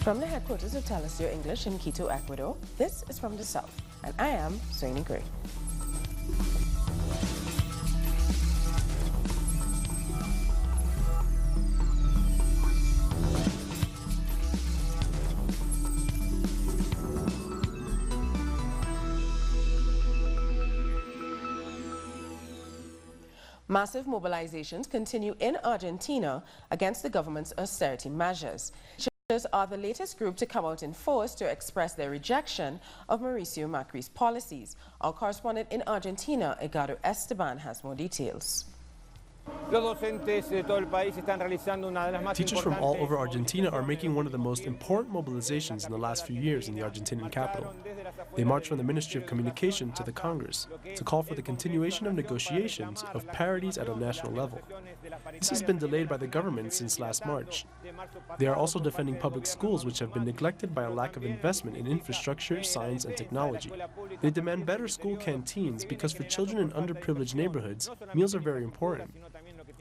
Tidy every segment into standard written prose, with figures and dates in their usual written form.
From the headquarters of Telesur English in Quito, Ecuador, this is From the South, and I am Soini Gray. Massive mobilizations continue in Argentina against the government's austerity measures. Teachers are the latest group to come out in force to express their rejection of Mauricio Macri's policies. Our correspondent in Argentina, Edgardo Esteban, has more details. Teachers from all over Argentina are making one of the most important mobilizations in the last few years in the Argentinian capital. They march from the Ministry of Communication to the Congress to call for the continuation of negotiations of parities at a national level. This has been delayed by the government since last March. They are also defending public schools, which have been neglected by a lack of investment in infrastructure, science, and technology. They demand better school canteens because for children in underprivileged neighborhoods, meals are very important.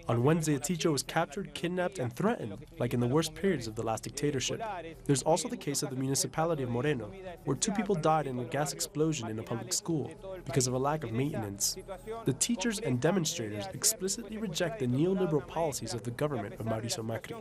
On Wednesday, a teacher was captured, kidnapped, and threatened, like in the worst periods of the last dictatorship. There's also the case of the municipality of Moreno, where 2 people died in a gas explosion in a public school because of a lack of maintenance. The teachers and demonstrators explicitly reject the neoliberal policies of the government of Mauricio Macri.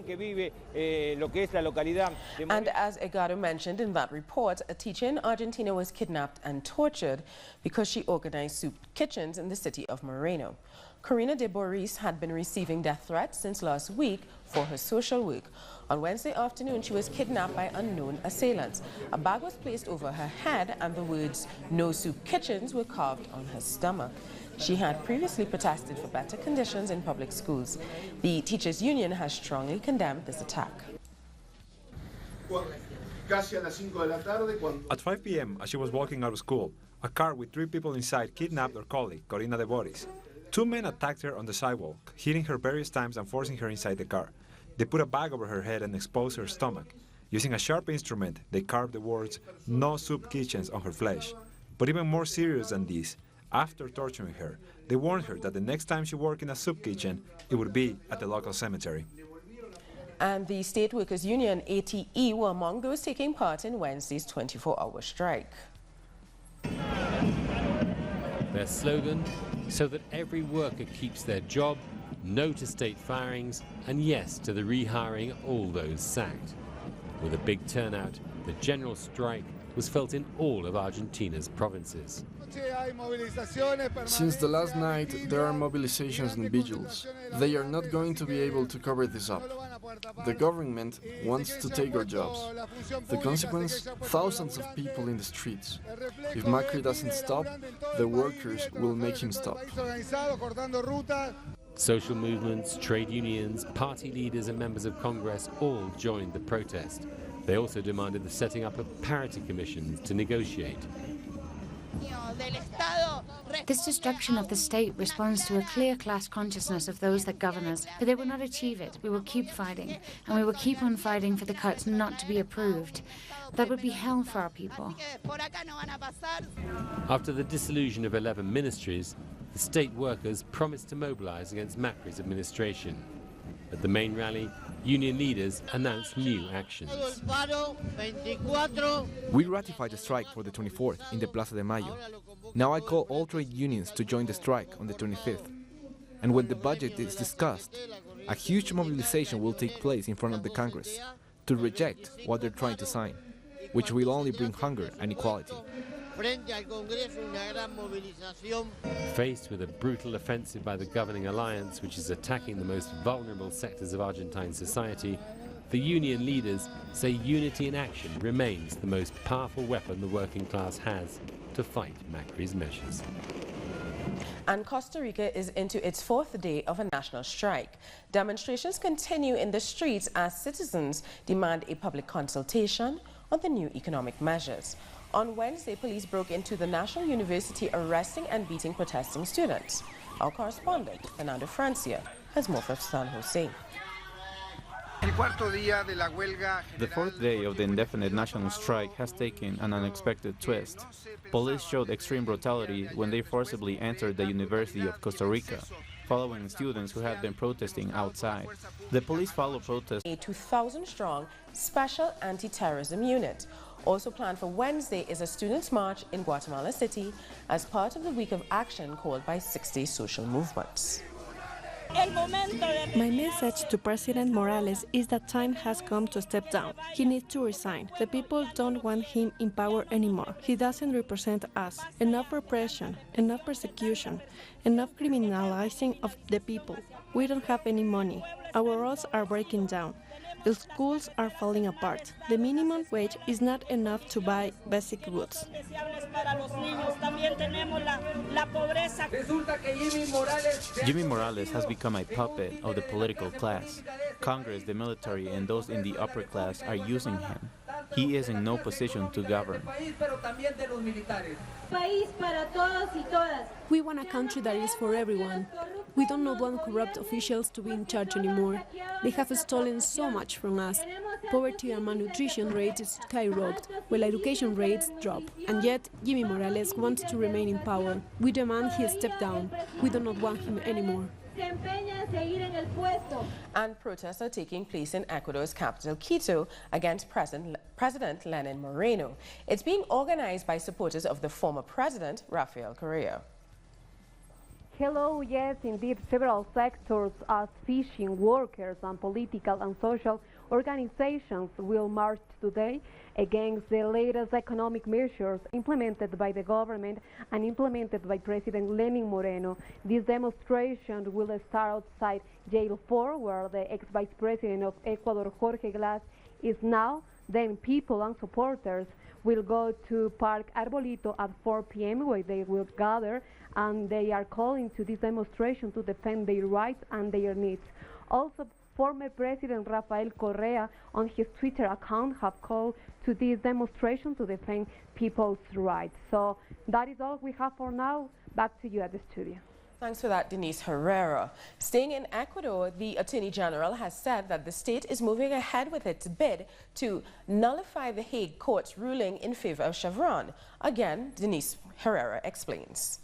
And as Edgardo mentioned in that report, a teacher in Argentina was kidnapped and tortured because she organized soup kitchens in the city of Moreno. Corina de Boris had been receiving death threats since last week for her social work. On Wednesday afternoon, she was kidnapped by unknown assailants. A bag was placed over her head and the words "No Soup Kitchens" were carved on her stomach. She had previously protested for better conditions in public schools. The teachers' union has strongly condemned this attack. At 5 p.m., as she was walking out of school, a car with 3 people inside kidnapped her colleague, Corina de Boris. 2 men attacked her on the sidewalk, hitting her various times and forcing her inside the car. They put a bag over her head and exposed her stomach. Using a sharp instrument, they carved the words "No Soup Kitchens" on her flesh. But even more serious than this, after torturing her, they warned her that the next time she worked in a soup kitchen, it would be at the local cemetery. And the State Workers Union, ATE, were among those taking part in Wednesday's 24-hour strike. Their slogan, so that every worker keeps their job, no to state firings, and yes to the rehiring of all those sacked. With a big turnout, the general strike was felt in all of Argentina's provinces. Since the last night, there are mobilizations and vigils. They are not going to be able to cover this up. The government wants to take our jobs. The consequence? Thousands of people in the streets. If Macri doesn't stop, the workers will make him stop. Social movements, trade unions, party leaders and members of Congress all joined the protest. They also demanded the setting up of parity commissions to negotiate. This destruction of the state responds to a clear class consciousness of those that govern us, but they will not achieve it. We will keep fighting, and we will keep on fighting for the cuts not to be approved. That would be hell for our people. After the dissolution of 11 ministries, the state workers promised to mobilize against Macri's administration. At the main rally, union leaders announced new actions. We ratified the strike for the 24th in the Plaza de Mayo. Now I call all trade unions to join the strike on the 25th. And when the budget is discussed, a huge mobilization will take place in front of the Congress to reject what they're trying to sign, which will only bring hunger and equality. Faced with a brutal offensive by the governing alliance, which is attacking the most vulnerable sectors of Argentine society, the union leaders say unity in action remains the most powerful weapon the working class has to fight Macri's measures. And Costa Rica is into its 4th day of a national strike. Demonstrations continue in the streets as citizens demand a public consultation on the new economic measures. On Wednesday, police broke into the National University, arresting and beating protesting students. Our correspondent, Fernando Francia, has more from San Jose. The 4th day of the indefinite national strike has taken an unexpected twist. Police showed extreme brutality when they forcibly entered the University of Costa Rica, following students who had been protesting outside. The police followed protests. A 2,000-strong special anti-terrorism unit. Also planned for Wednesday is a students' march in Guatemala City as part of the week of action called by 60 social movements. My message to President Morales is that time has come to step down. He needs to resign. The people don't want him in power anymore. He doesn't represent us. Enough repression, enough persecution, enough criminalizing of the people. We don't have any money. Our roads are breaking down. The schools are falling apart. The minimum wage is not enough to buy basic goods. Jimmy Morales has become a puppet of the political class. Congress, the military, and those in the upper class are using him. He is in no position to govern. We want a country that is for everyone. We don't want corrupt officials to be in charge anymore. They have stolen so much from us. Poverty and malnutrition rates skyrocket, while education rates drop. And yet, Jimmy Morales wants to remain in power. We demand he step down. We do not want him anymore. And protests are taking place in Ecuador's capital, Quito, against President Lenin Moreno. It's being organized by supporters of the former president, Rafael Correa. Hello, yes, indeed, several sectors as fishing, workers, and political and social organizations will march today against the latest economic measures implemented by the government and implemented by President Lenin Moreno. This demonstration will start outside Jail 4, where the ex-vice president of Ecuador, Jorge Glass, is now. Then people and supporters will go to Park Arbolito at 4 p.m. where they will gather, and they are calling to this demonstration to defend their rights and their needs. Also, former President Rafael Correa on his Twitter account have called to this demonstration to defend people's rights. So that is all we have for now. Back to you at the studio. Thanks for that, Denise Herrera. Staying in Ecuador, the Attorney General has said that the state is moving ahead with its bid to nullify the Hague Court's ruling in favor of Chevron. Again, Denise Herrera explains.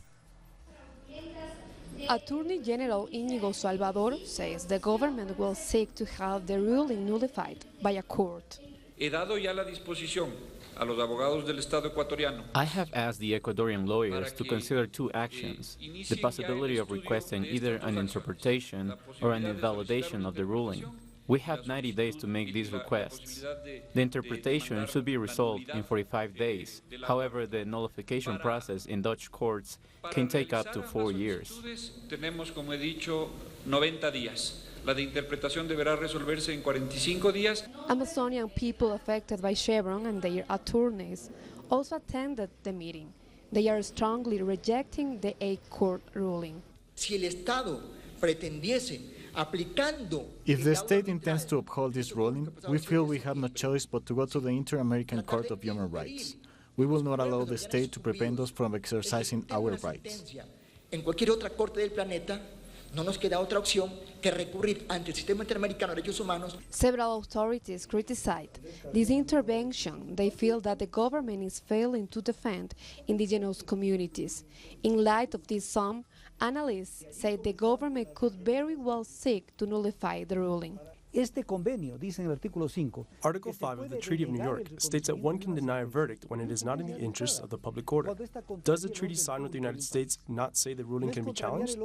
Attorney General Íñigo Salvador says the government will seek to have the ruling nullified by a court. He dado ya la disposición a los abogados del Estado ecuatoriano. I have asked the Ecuadorian lawyers to consider two actions, the possibility of requesting either an interpretation or an invalidation of the ruling. We have 90 days to make these requests. The interpretation should be resolved in 45 days. However, the nullification process in Dutch courts can take up to 4 years. Tenemos, como he dicho, 90 días. La de interpretación deberá resolverse en 45 días. Amazonian people affected by Chevron and their attorneys also attended the meeting. They are strongly rejecting the Hague Court ruling. Si el Estado pretendiese If the state intends to uphold this ruling, we feel we have no choice but to go to the Inter-American Court of Human Rights. We will not allow the state to prevent us from exercising our rights. En cualquier otra corte del planeta, no nos queda otra opción que recurrir ante el Sistema Interamericano de Derechos Humanos. Several authorities criticized this intervention. They feel that the government is failing to defend indigenous communities. In light of this sum, analysts say the government could very well seek to nullify the ruling. Este convenio, dice en el artículo 5, Article 5 of the Treaty of New York states that one can deny a verdict when it is not in the interest of the public order. Does the treaty signed with the United States not say the ruling can be challenged?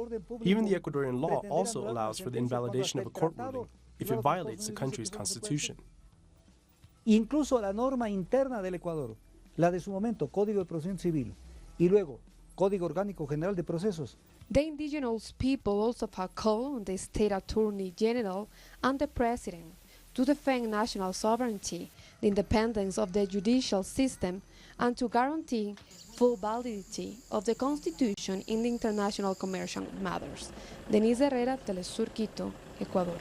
Even the Ecuadorian law also allows for the invalidation of a court ruling if it violates the country's constitution. Incluso la norma interna del Ecuador, la de su momento Código de Procedimiento Civil y luego Código Orgánico General de Procesos. The indigenous people also have called on the State Attorney General and the President to defend national sovereignty, the independence of the judicial system, and to guarantee full validity of the Constitution in the international commercial matters. Denise Herrera, Telesur Quito, Ecuador.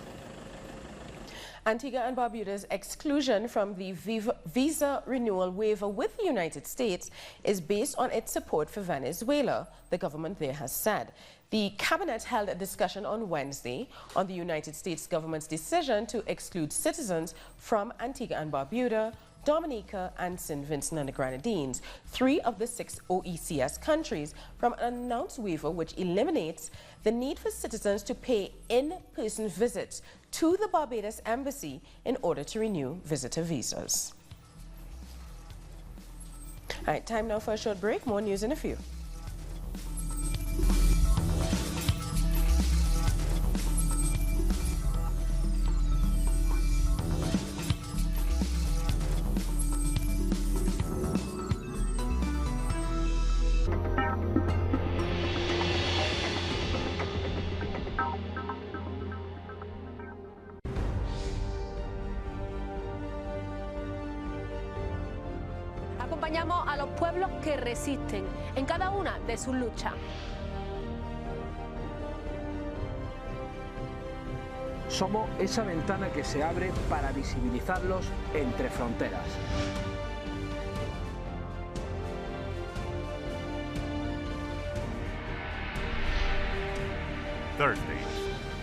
Antigua and Barbuda's exclusion from the visa renewal waiver with the United States is based on its support for Venezuela, the government there has said. The cabinet held a discussion on Wednesday on the United States government's decision to exclude citizens from Antigua and Barbuda Dominica, and St. Vincent and the Grenadines, 3 of the 6 OECS countries, from an announced waiver which eliminates the need for citizens to pay in-person visits to the Barbados Embassy in order to renew visitor visas. All right, time now for a short break. More news in a few. Acompañamos a los pueblos que resisten en cada una de sus luchas. Somos esa ventana que se abre para visibilizarlos entre fronteras. Thursdays,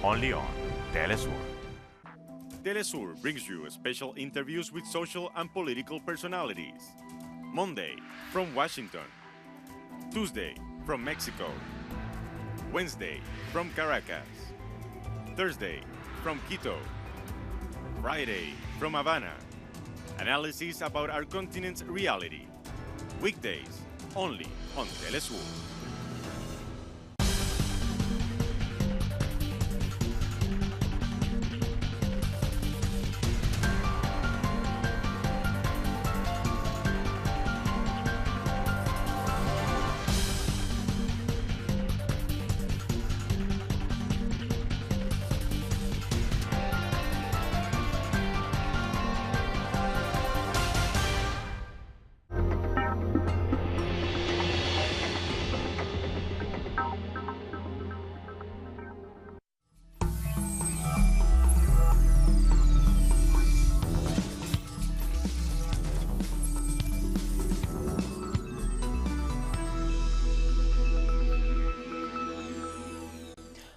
only on Telesur. Telesur brings you special interviews with social and political personalities. Monday, from Washington. Tuesday, from Mexico. Wednesday, from Caracas. Thursday, from Quito. Friday, from Havana. Analysis about our continent's reality. Weekdays, only on Telesur.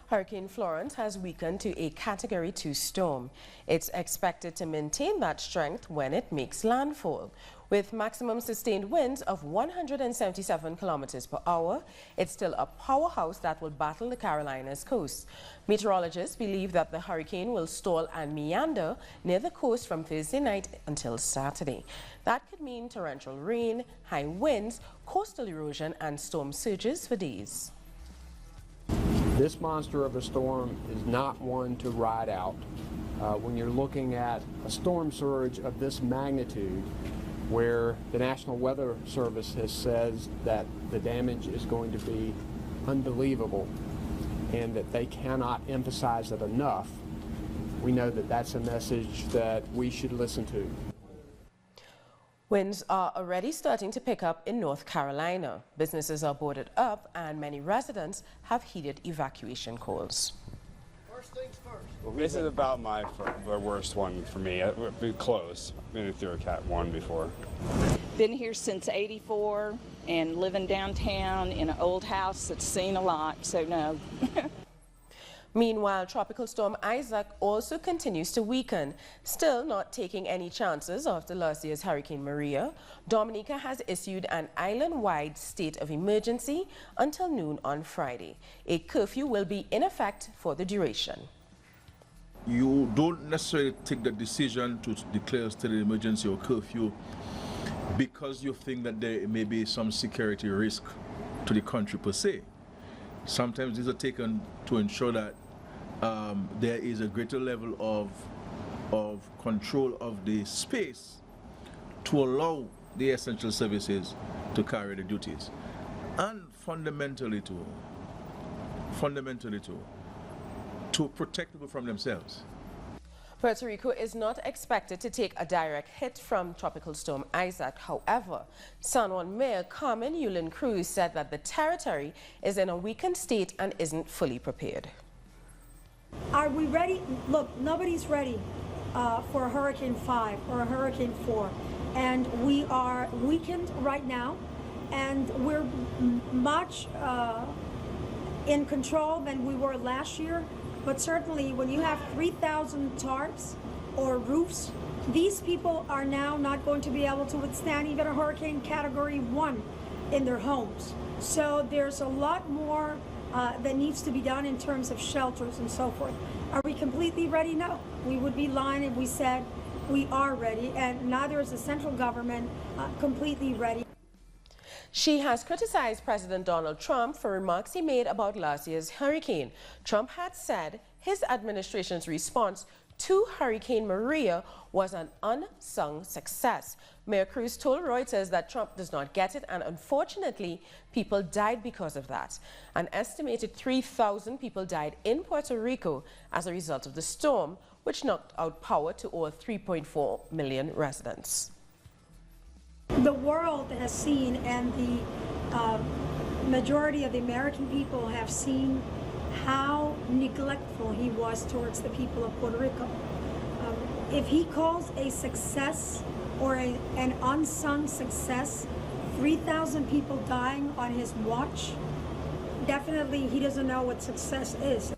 Hurricane Florence has weakened to a Category 2 storm. It's expected to maintain that strength when it makes landfall. With maximum sustained winds of 177 kilometers per hour, it's still a powerhouse that will battle the Carolinas coast. Meteorologists believe that the hurricane will stall and meander near the coast from Thursday night until Saturday. That could mean torrential rain, high winds, coastal erosion, and storm surges for days. This monster of a storm is not one to ride out. When you're looking at a storm surge of this magnitude, where the National Weather Service has said that the damage is going to be unbelievable and that they cannot emphasize it enough, we know that that's a message that we should listen to. Winds are already starting to pick up in North Carolina. Businesses are boarded up and many residents have heeded evacuation calls. First things first. Well, this is about the worst one for me. I've been close. Been through a Cat 1 before. Been here since '84 and living downtown in an old house that's seen a lot, so no. Meanwhile, Tropical Storm Isaac also continues to weaken. Still not taking any chances after last year's Hurricane Maria, Dominica has issued an island-wide state of emergency until noon on Friday. A curfew will be in effect for the duration. You don't necessarily take the decision to declare a state of emergency or curfew because you think that there may be some security risk to the country per se. Sometimes these are taken to ensure that there is a greater level of control of the space to allow the essential services to carry the duties, and fundamentally to protect people from themselves. Puerto Rico is not expected to take a direct hit from Tropical Storm Isaac. However, San Juan Mayor Carmen Yulin Cruz said that the territory is in a weakened state and isn't fully prepared. Are we ready? Look, nobody's ready for a Hurricane 5 or a Hurricane 4. And we are weakened right now, and we're much in control than we were last year. But certainly when you have 3,000 tarps or roofs. These people are now not going to be able to withstand even a hurricane category 1 in their homes. So there's a lot more that needs to be done in terms of shelters and so forth. Are we completely ready? No. We would be lying if we said we are ready, and neither is the central government completely ready. She has criticized President Donald Trump for remarks he made about last year's hurricane. Trump had said his administration's response to Hurricane Maria was an unsung success. Mayor Cruz told Reuters that Trump does not get it, and unfortunately, people died because of that. An estimated 3,000 people died in Puerto Rico as a result of the storm, which knocked out power to all 3.4 million residents. The world has seen, and the majority of the American people have seen, how neglectful he was towards the people of Puerto Rico. If he calls a success or an unsung success 3,000 people dying on his watch, definitely he doesn't know what success is.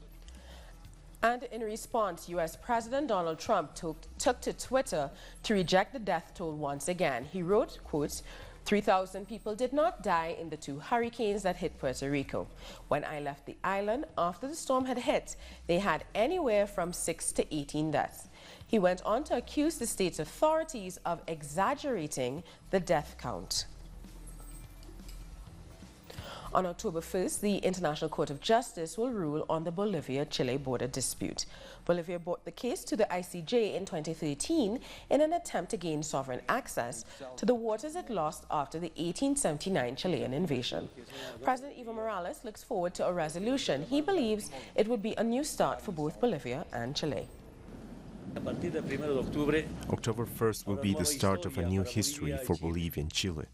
And in response, U.S. President Donald Trump took to Twitter to reject the death toll once again. He wrote, quote, 3,000 people did not die in the 2 hurricanes that hit Puerto Rico. When I left the island after the storm had hit, they had anywhere from 6 to 18 deaths. He went on to accuse the state's authorities of exaggerating the death count. On October 1st, the International Court of Justice will rule on the Bolivia-Chile border dispute. Bolivia brought the case to the ICJ in 2013 in an attempt to gain sovereign access to the waters it lost after the 1879 Chilean invasion. President Evo Morales looks forward to a resolution. He believes it would be a new start for both Bolivia and Chile. October 1st will be the start of a new history for Bolivia and Chile.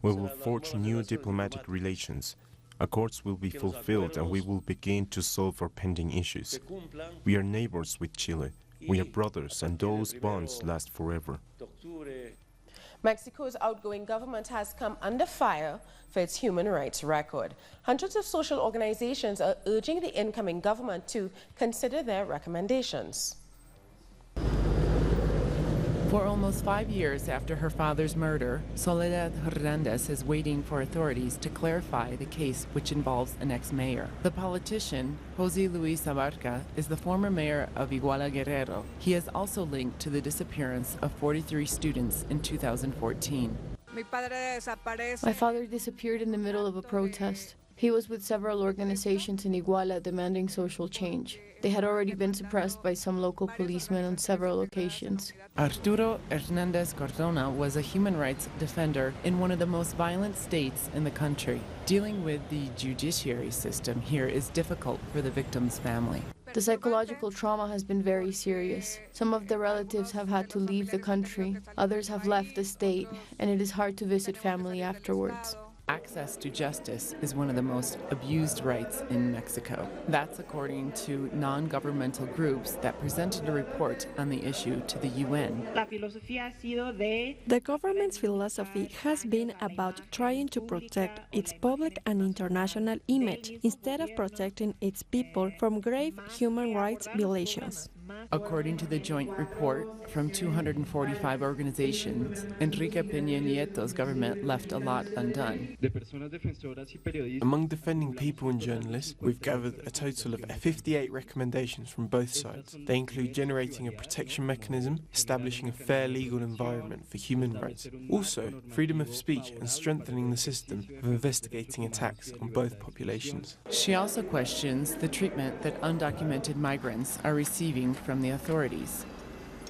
We will forge new diplomatic relations. Accords will be fulfilled and we will begin to solve our pending issues. We are neighbors with Chile. We are brothers, and those bonds last forever. Mexico's outgoing government has come under fire for its human rights record. Hundreds of social organizations are urging the incoming government to consider their recommendations. For almost 5 years after her father's murder, Soledad Hernandez is waiting for authorities to clarify the case which involves an ex-mayor. The politician, José Luis Abarca, is the former mayor of Iguala Guerrero. He is also linked to the disappearance of 43 students in 2014. My father disappeared in the middle of a protest. He was with several organizations in Iguala demanding social change. They had already been suppressed by some local policemen on several occasions. Arturo Hernandez Cardona was a human rights defender in one of the most violent states in the country. Dealing with the judiciary system here is difficult for the victim's family. The psychological trauma has been very serious. Some of the relatives have had to leave the country, others have left the state, and it is hard to visit family afterwards. Access to justice is one of the most abused rights in Mexico. That's according to non-governmental groups that presented a report on the issue to the UN. The government's philosophy has been about trying to protect its public and international image instead of protecting its people from grave human rights violations. According to the joint report from 245 organizations, Enrique Peña Nieto's government left a lot undone. Among defending people and journalists, we've gathered a total of 58 recommendations from both sides. They include generating a protection mechanism, establishing a fair legal environment for human rights, also freedom of speech and strengthening the system of investigating attacks on both populations. She also questions the treatment that undocumented migrants are receiving from the authorities.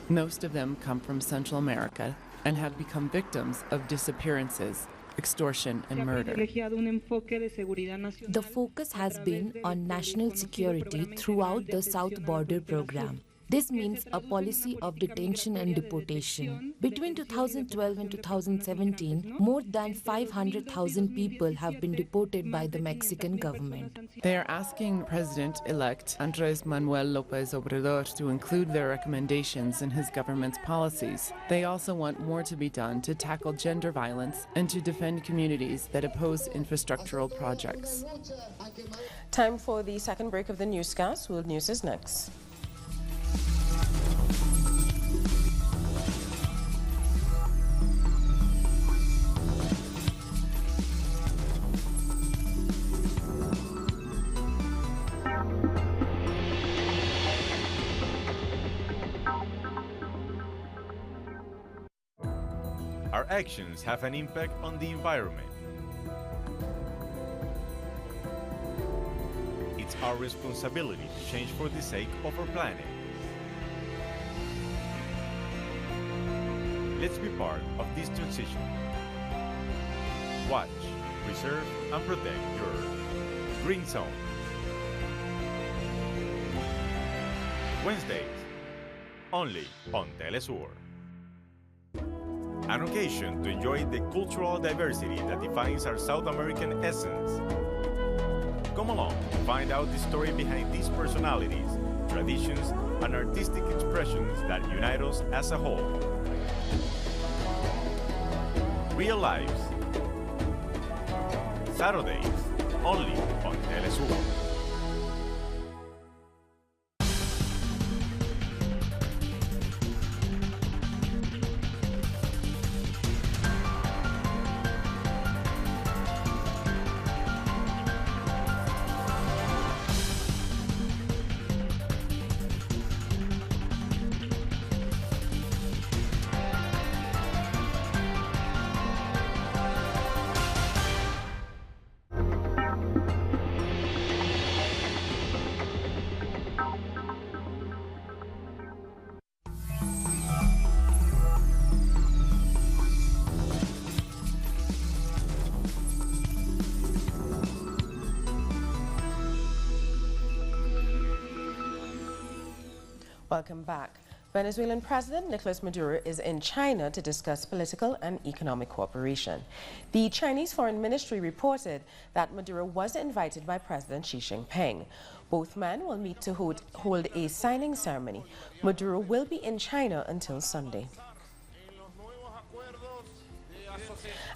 Most of them come from Central America and have become victims of disappearances, extortion, and murder. The focus has been on national security throughout the South Border Program. This means a policy of detention and deportation. Between 2012 and 2017, more than 500,000 people have been deported by the Mexican government. They are asking President-elect Andrés Manuel López Obrador to include their recommendations in his government's policies. They also want more to be done to tackle gender violence and to defend communities that oppose infrastructural projects. Time for the second break of the newscast. World News is next. Our actions have an impact on the environment. It's our responsibility to change for the sake of our planet. Let's be part of this transition. Watch, preserve, and protect your Green Zone. Wednesdays, only on Telesur. An occasion to enjoy the cultural diversity that defines our South American essence. Come along to find out the story behind these personalities, traditions, and artistic expressions that unite us as a whole. Real Lives. Saturdays, only on Telesur. Welcome back. Venezuelan President Nicolas Maduro is in China to discuss political and economic cooperation. The Chinese Foreign Ministry reported that Maduro was invited by President Xi Jinping. Both men will meet to hold a signing ceremony. Maduro will be in China until Sunday.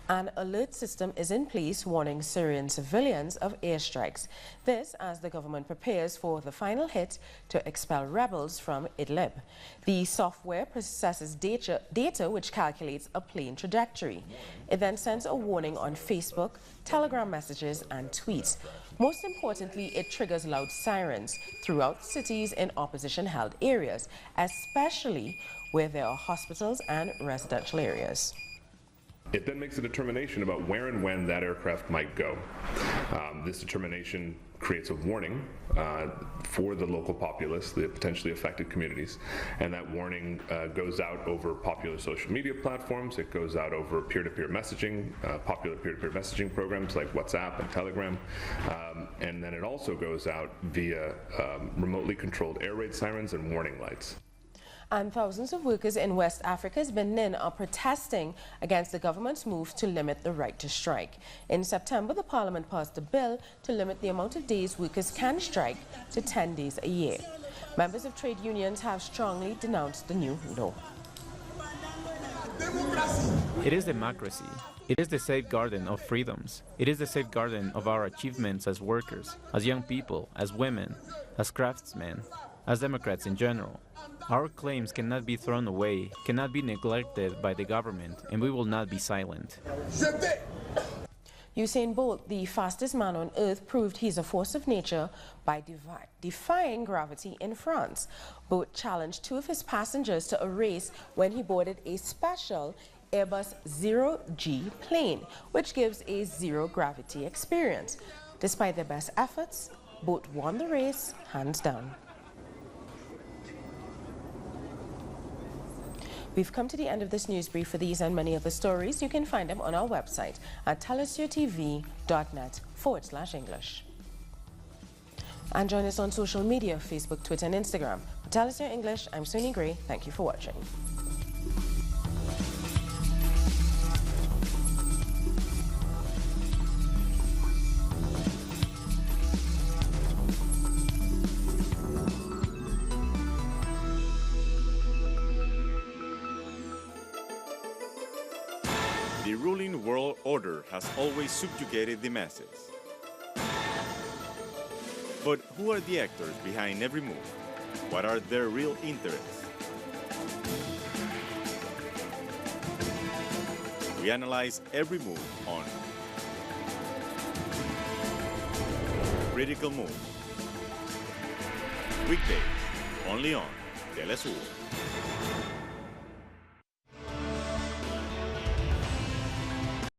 An alert system is in place warning Syrian civilians of airstrikes. This as the government prepares for the final hit to expel rebels from Idlib. The software processes data which calculates a plane trajectory. It then sends a warning on Facebook, Telegram messages, and tweets. Most importantly, it triggers loud sirens throughout cities in opposition-held areas, especially where there are hospitals and residential areas. It then makes a determination about where and when that aircraft might go. This determination creates a warning for the local populace, the potentially affected communities, and that warning goes out over popular social media platforms. It goes out over peer-to-peer messaging, popular peer-to-peer messaging programs like WhatsApp and Telegram, and then it also goes out via remotely controlled air raid sirens and warning lights. And thousands of workers in West Africa's Benin are protesting against the government's move to limit the right to strike. In September, the parliament passed a bill to limit the amount of days workers can strike to 10 days a year. Members of trade unions have strongly denounced the new law. It is democracy. It is the safeguarding of freedoms. It is the safeguarding of our achievements as workers, as young people, as women, as craftsmen, as Democrats in general. Our claims cannot be thrown away, cannot be neglected by the government, and we will not be silent. Usain Bolt, the fastest man on earth, proved he's a force of nature by defying gravity in France. Bolt challenged two of his passengers to a race when he boarded a special Airbus Zero-G plane, which gives a zero-gravity experience. Despite their best efforts, Bolt won the race hands down. We've come to the end of this news brief. For these and many other stories, you can find them on our website at telesurtv.net/English. And join us on social media, Facebook, Twitter, and Instagram. For Telesur English, I'm Sonia Gray. Thank you for watching. The ruling world order has always subjugated the masses. But who are the actors behind every move? What are their real interests? We analyze every move on Critical Move. Weekdays, only on Telesur.